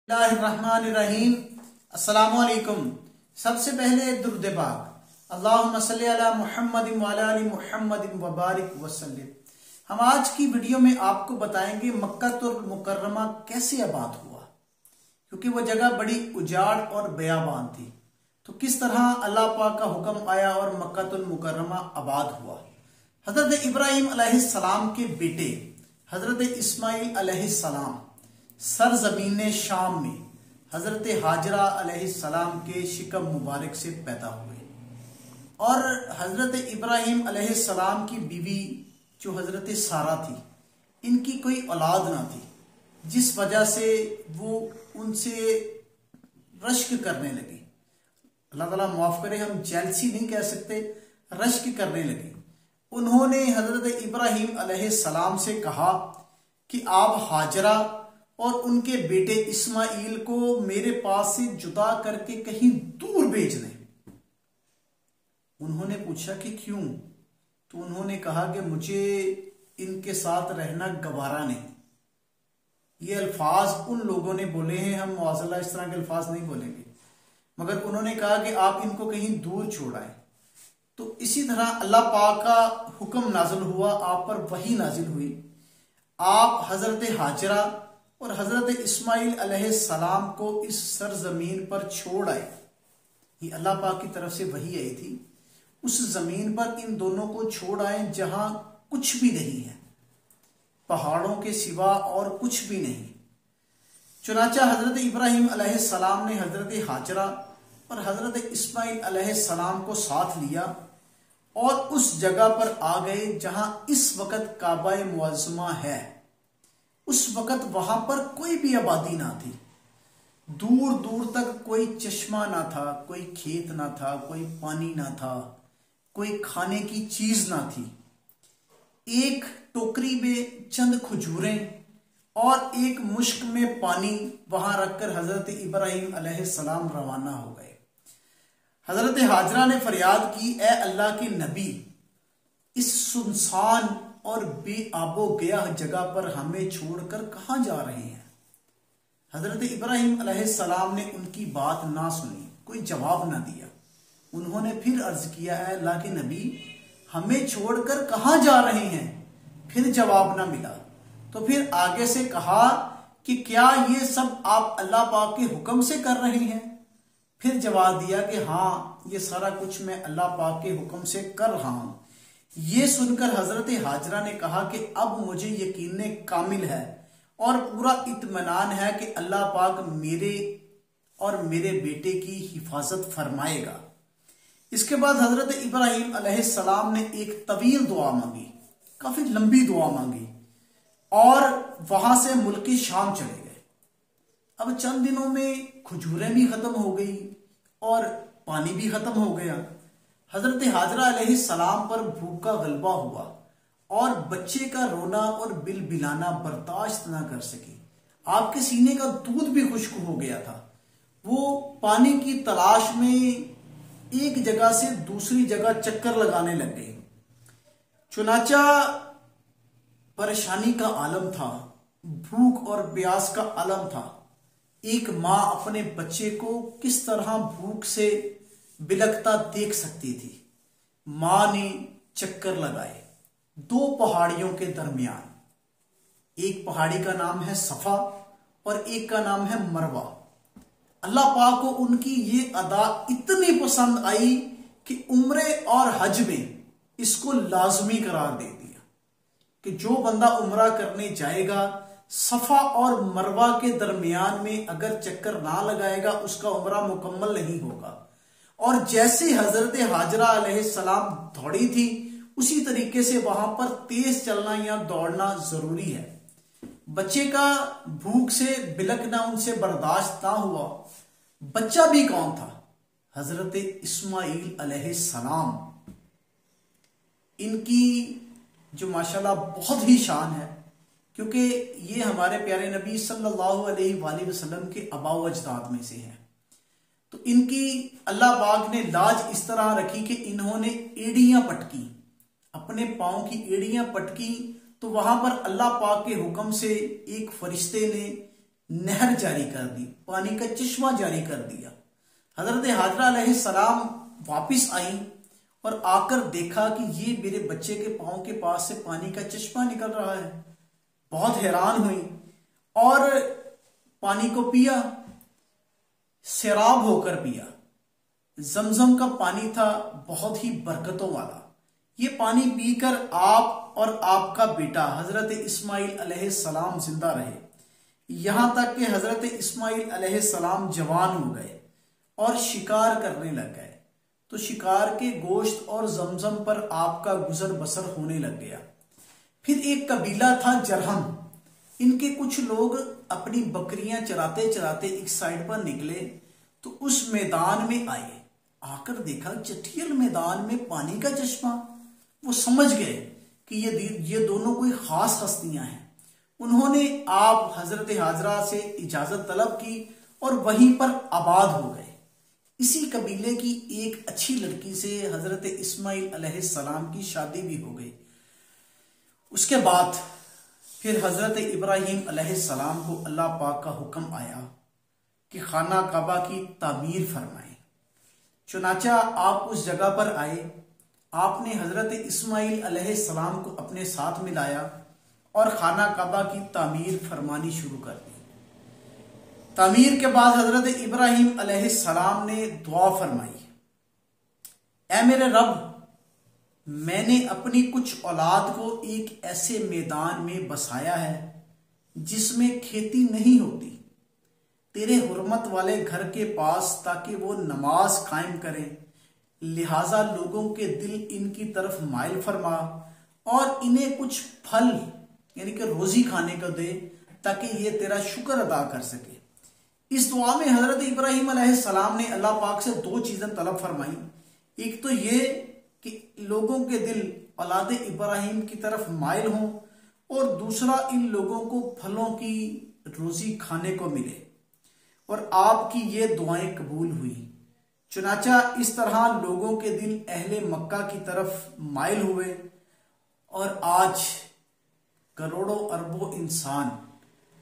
बिस्मिल्लाहिर्रहमानिर्रहीम। अस्सलामुअलैकुम। सबसे पहले दुरूद पाक अल्लाहुम्मा सल्ली अला मुहम्मदिन व अला आलि मुहम्मदिन व बारिक वसल्लिम। हम आज की वीडियो में आपको बताएंगे मक्कातुल मुकर्रमा कैसे आबाद हुआ, क्योंकि वह जगह बड़ी उजाड़ और बयाबान थी। तो किस तरह अल्लाह पाक का हुक्म आया और मक्कातुल मुकर्रमा आबाद हुआ। हजरत इब्राहिम अलैहिस्सलाम के बेटे हजरत इस्माइल अलैहिस्सलाम सरजमीन शाम में हजरत हाजरा अलैहिस्सलाम के शिकम मुबारक से पैदा हुए और हजरत इब्राहिम अलैहिस्सलाम की बीवी जो हजरत सारा थी, इनकी कोई औलाद ना थी, जिस वजह से वो उनसे रश्क करने लगी। अल्लाह ताला माफ करे, हम जेलसी नहीं कह सकते, रश्क करने लगी। उन्होंने हजरत इब्राहिम अलैहिस्सलाम से कहा कि आप हाजरा और उनके बेटे इस्माइल को मेरे पास से जुदा करके कहीं दूर भेज दें। उन्होंने पूछा कि क्यों? तो उन्होंने कहा कि मुझे इनके साथ रहना गवारा नहीं। ये अल्फाज उन लोगों ने बोले हैं, हम मुआज़ला इस तरह के अल्फाज नहीं बोलेंगे, मगर उन्होंने कहा कि आप इनको कहीं दूर छोड़ाएं। तो इसी तरह अल्लाह पाक का हुक्म नाजिल हुआ, आप पर वही नाजिल हुई। आप हजरत हाजरा और हजरत इस्माइल अलैहिस्सलाम को इस सरजमीन पर छोड़ आए। ये अल्लाह पाक की तरफ से वही आई थी। उस जमीन पर इन दोनों को छोड़ आए जहां कुछ भी नहीं है, पहाड़ों के सिवा और कुछ भी नहीं। चुनाचा हजरत इब्राहिम अलैहिस्सलाम ने हजरत हाजरा और हजरत इस्माइल अलैहिस्सलाम को साथ लिया और उस जगह पर आ गए जहां इस वक्त काबा मुअज़्ज़मा है। उस वक्त वहां पर कोई भी आबादी ना थी, दूर दूर तक कोई चश्मा ना था, कोई खेत ना था, कोई पानी ना था, कोई खाने की चीज ना थी। एक टोकरी में चंद खजूरें और एक मुश्क में पानी वहां रखकर हजरत इब्राहिम अलैहिस्सलाम रवाना हो गए। हजरत हाजरा ने फरियाद की, ए अल्लाह के नबी, इस सुनसान और बेआबो गया जगह पर हमें छोड़कर कहां जा रहे हैं? हजरत इब्राहिम अलैहिस्सलाम ने उनकी बात ना सुनी, कोई जवाब ना दिया। उन्होंने फिर अर्ज किया, है अल्लाह के नबी, हमें छोड़कर कहां जा रहे हैं? फिर जवाब ना मिला। तो फिर आगे से कहा कि क्या ये सब आप अल्लाह पाक के हुक्म से कर रहे हैं? फिर जवाब दिया कि हाँ, ये सारा कुछ मैं अल्लाह पाक के हुक्म से कर रहा हूं। ये सुनकर हजरत हाजरा ने कहा कि अब मुझे यकीन कामिल है और पूरा इत्मीनान है कि अल्लाह पाक मेरे और मेरे बेटे की हिफाजत फरमाएगा। इसके बाद हजरत इब्राहिम अलैहिस्सलाम ने एक तवील दुआ मांगी, काफी लंबी दुआ मांगी और वहां से मुल्क शाम चले गए। अब चंद दिनों में खजूरें भी खत्म हो गई और पानी भी खत्म हो गया। हजरत हाजरा अलैहिस्सलाम पर भूख का गलबा हुआ और बच्चे का रोना और बिलबिलाना बर्दाश्त ना कर सकी। आपके सीने का दूध भी खुश्क हो गया था। वो पानी की तलाश में एक जगह से दूसरी जगह चक्कर लगाने लग गए। चुनाचा परेशानी का आलम था, भूख और प्यास का आलम था। एक मां अपने बच्चे को किस तरह भूख से बिलखता देख सकती थी। मां ने चक्कर लगाए दो पहाड़ियों के दरमियान। एक पहाड़ी का नाम है सफा और एक का नाम है मरवा। अल्लाह पाक को उनकी ये अदा इतनी पसंद आई कि उम्रे और हज में इसको लाजमी करार दे दिया कि जो बंदा उम्रा करने जाएगा, सफा और मरवा के दरमियान में अगर चक्कर ना लगाएगा, उसका उम्रा मुकम्मल नहीं होगा। और जैसे हजरत हाजरा अलैहिस्सलाम दौड़ी थी, उसी तरीके से वहां पर तेज चलना या दौड़ना जरूरी है। बच्चे का भूख से बिलखना उनसे बर्दाश्त ना हुआ। बच्चा भी कौन था? हजरत इस्माइल अलैहिस्सलाम। इनकी जो माशाल्लाह बहुत ही शान है, क्योंकि ये हमारे प्यारे नबी सल्लल्लाहु अलैहि वसल्लम के आबा व अजदाद में से हैं। तो इनकी अल्लाह पाक ने लाज इस तरह रखी कि इन्होंने एड़ियां पटकी, अपने पांव की एड़ियां पटकी, तो वहां पर अल्लाह पाक के हुक्म से एक फरिश्ते ने नहर जारी कर दी, पानी का चश्मा जारी कर दिया। हजरत हाजरा अलैहिस्सलाम वापिस आई और आकर देखा कि ये मेरे बच्चे के पांव के पास से पानी का चश्मा निकल रहा है। बहुत हैरान हुई और पानी को पिया, सैराब होकर पिया। जमजम का पानी था, बहुत ही बरकतों वाला। ये पानी पीकर आप और आपका बेटा हजरत इस्माइल अलैहिस्सलाम जिंदा रहे, यहां तक कि हजरत इस्माइल अलैहिस्सलाम जवान हो गए और शिकार करने लग गए। तो शिकार के गोश्त और जमजम पर आपका गुजर बसर होने लग गया। फिर एक कबीला था जरहम, इनके कुछ लोग अपनी बकरियां चराते चराते एक साइड पर निकले तो उस मैदान में आए। आकर देखा चठियल मैदान में पानी का चश्मा। वो समझ गए कि ये दोनों कोई खास हस्तियां हैं। उन्होंने आप हजरत हाजरा से इजाजत तलब की और वहीं पर आबाद हो गए। इसी कबीले की एक अच्छी लड़की से हजरत इस्माइल अलैहिस्सलाम की शादी भी हो गई। उसके बाद फिर हजरत इब्राहिम अलैहिस्सलाम को अल्लाह पाक का हुक्म आया कि खाना काबा की तामीर फरमाएं। चुनाचा आप उस जगह पर आए, आपने हजरत इस्माइल अलैहिस्सलाम को अपने साथ मिलाया और खाना काबा की तामीर फरमानी शुरू कर दी। तामीर के बाद हजरत इब्राहिम अलैहिस्सलाम ने दुआ फरमाई, ऐ मेरे रब, मैंने अपनी कुछ औलाद को एक ऐसे मैदान में बसाया है जिसमें खेती नहीं होती, तेरे हुर्मत वाले घर के पास, ताकि वो नमाज कायम करें। लिहाजा लोगों के दिल इनकी तरफ माइल फरमा और इन्हें कुछ फल यानी कि रोजी खाने को दे ताकि ये तेरा शुक्र अदा कर सके। इस दुआ में हजरत इब्राहिम अलैहिस्सलाम ने अल्लाह पाक से दो चीजें तलब फरमाई। एक तो ये कि लोगों के दिल औलाद इब्राहिम की तरफ माइल हों और दूसरा इन लोगों को फलों की रोजी खाने को मिले। और आपकी ये दुआएं कबूल हुई। चुनाचा इस तरह लोगों के दिल अहले मक्का की तरफ माइल हुए और आज करोड़ों अरबों इंसान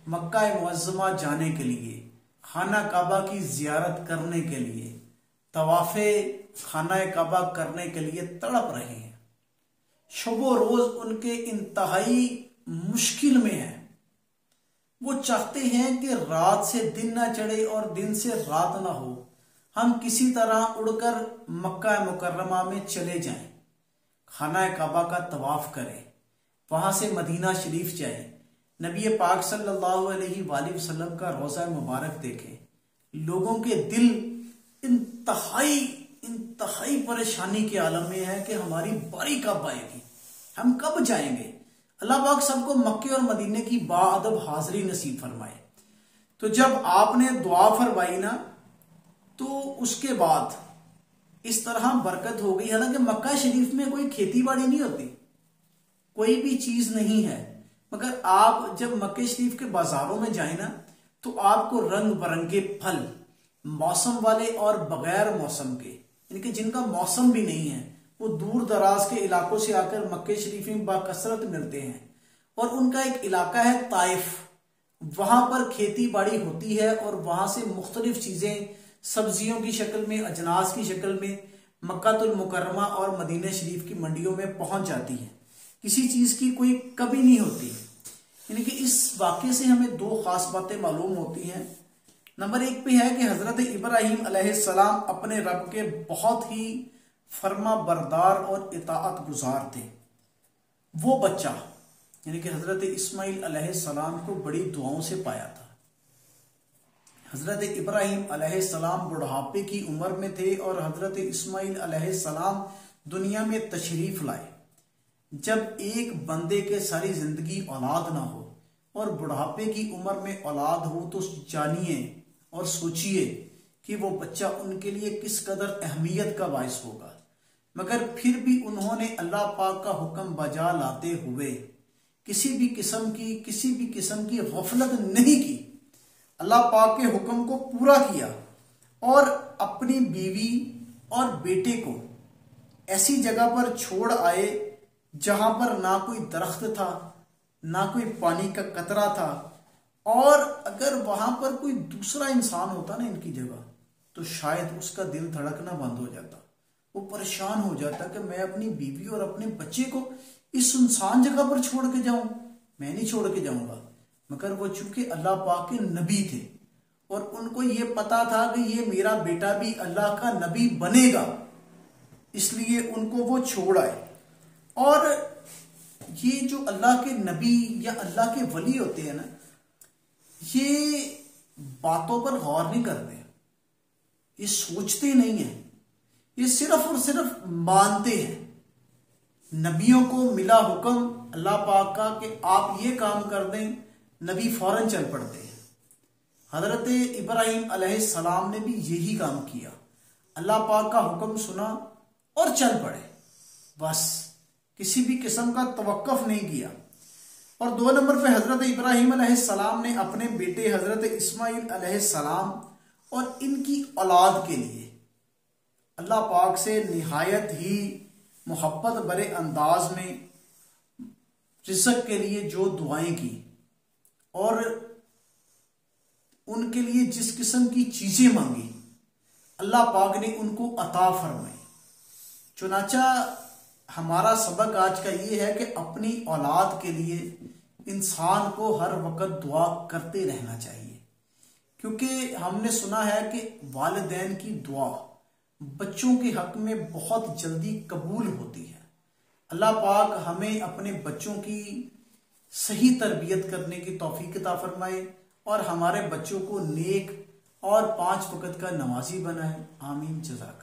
मक्का मुअज्जमा जाने के लिए, खाना काबा की जियारत करने के लिए, तवाफे खाना काबा करने के लिए तड़प रहे हैं। शबो रोज उनके इंतहाई मुश्किल में है। वो चाहते हैं कि रात से दिन ना चढ़े और दिन से रात ना हो, हम किसी तरह उड़कर मक्का मुकर्रमा में चले जाएं, खाना काबा का तवाफ करें, वहां से मदीना शरीफ जाएं, नबी पाक सल्लल्लाहु अलैहि वसल्लम का रोजा मुबारक देखें। लोगों के दिल इंतहाई परेशानी के आलम में है कि हमारी बारी कब आएगी, हम कब जाएंगे। अल्लाह पाक सबको मक्के और मदीने की बाअदब हाजिरी नसीब फरमाए। तो जब आपने दुआ फरमाई ना, तो उसके बाद इस तरह बरकत हो गई। हालांकि मक्का शरीफ में कोई खेती बाड़ी नहीं होती, कोई भी चीज नहीं है, मगर आप जब मक्के शरीफ के बाजारों में जाए ना, तो आपको रंग बिरंगे फल, मौसम वाले और बगैर मौसम के, यानी कि जिनका मौसम भी नहीं है, वो दूर दराज के इलाकों से आकर मक्के शरीफ में बाकसरत मिलते हैं। और उनका एक इलाका है ताइफ, वहां पर खेती बाड़ी होती है और वहां से मुख्तलिफ चीजें सब्जियों की शक्ल में, अजनास की शक्ल में मक्कातुल मुकर्रमा और मदीना शरीफ की मंडियों में पहुंच जाती है। किसी चीज की कोई कमी नहीं होती। यानी कि इस वाक़े से हमें दो खास बातें मालूम होती हैं। नंबर एक पे है कि हजरत इब्राहिम अलैहिस्सलाम अपने रब के बहुत ही फर्मा बरदार और इताअत गुजार थे। वो बच्चा यानी कि हजरत इस्माइल अलैहिस्सलाम को बड़ी दुआओं से पाया था। हजरत इब्राहिम अलैहिस्सलाम बुढ़ापे की उम्र में थे और हजरत इस्माइल अलैहिस्सलाम दुनिया में तशरीफ लाए। जब एक बंदे के सारी जिंदगी औलाद ना हो और बुढ़ापे की उम्र में औलाद हो, तो जानिए और सोचिए कि वो बच्चा उनके लिए किस कदर अहमियत का बायस होगा। मगर फिर भी उन्होंने अल्लाह पाक का हुक्म बजा लाते हुए किसी भी किस्म की गफलत नहीं की। अल्लाह पाक के हुक्म को पूरा किया और अपनी बीवी और बेटे को ऐसी जगह पर छोड़ आए जहां पर ना कोई दरख्त था, ना कोई पानी का कतरा था, और अगर वहां पर कोई दूसरा इंसान होता ना इनकी जगह, तो शायद उसका दिल धड़कना बंद हो जाता, वो परेशान हो जाता कि मैं अपनी बीवी और अपने बच्चे को इस सुनसान जगह पर छोड़ के जाऊं। मैं नहीं छोड़ के जाऊंगा। मगर वो चूंकि अल्लाह पाक के नबी थे और उनको ये पता था कि ये मेरा बेटा भी अल्लाह का नबी बनेगा, इसलिए उनको वो छोड़ आए। और ये जो अल्लाह के नबी या अल्लाह के वली होते हैं ना, ये बातों पर गौर नहीं करते, ये सोचते नहीं है, ये सिर्फ और सिर्फ मानते हैं। नबियों को मिला हुक्म अल्लाह पाक का कि आप ये काम कर दें, नबी फौरन चल पड़ते हैं। हजरत इब्राहिम अलैहिस्सलाम ने भी यही काम किया, अल्लाह पाक का हुक्म सुना और चल पड़े, बस किसी भी किस्म का तवक्कुफ नहीं किया। और 2 नंबर पे हजरत इब्राहिम अलैहिस्सलाम ने अपने बेटे हजरत इस्माइल अलैहिस्सलाम और इनकी औलाद के लिए अल्लाह पाक से निहायत ही मोहब्बत भरे अंदाज में रिज़्क़ के लिए जो दुआएं की और उनके लिए जिस किस्म की चीजें मांगी, अल्लाह पाक ने उनको अता फरमाई। चुनाचा हमारा सबक आज का ये है कि अपनी औलाद के लिए इंसान को हर वक्त दुआ करते रहना चाहिए, क्योंकि हमने सुना है कि वालिदैन की दुआ बच्चों के हक में बहुत जल्दी कबूल होती है। अल्लाह पाक हमें अपने बच्चों की सही तरबियत करने की तौफीक अता फरमाए और हमारे बच्चों को नेक और 5 वक्त का नमाजी बनाए। आमीन। जज़ाकल्लाह।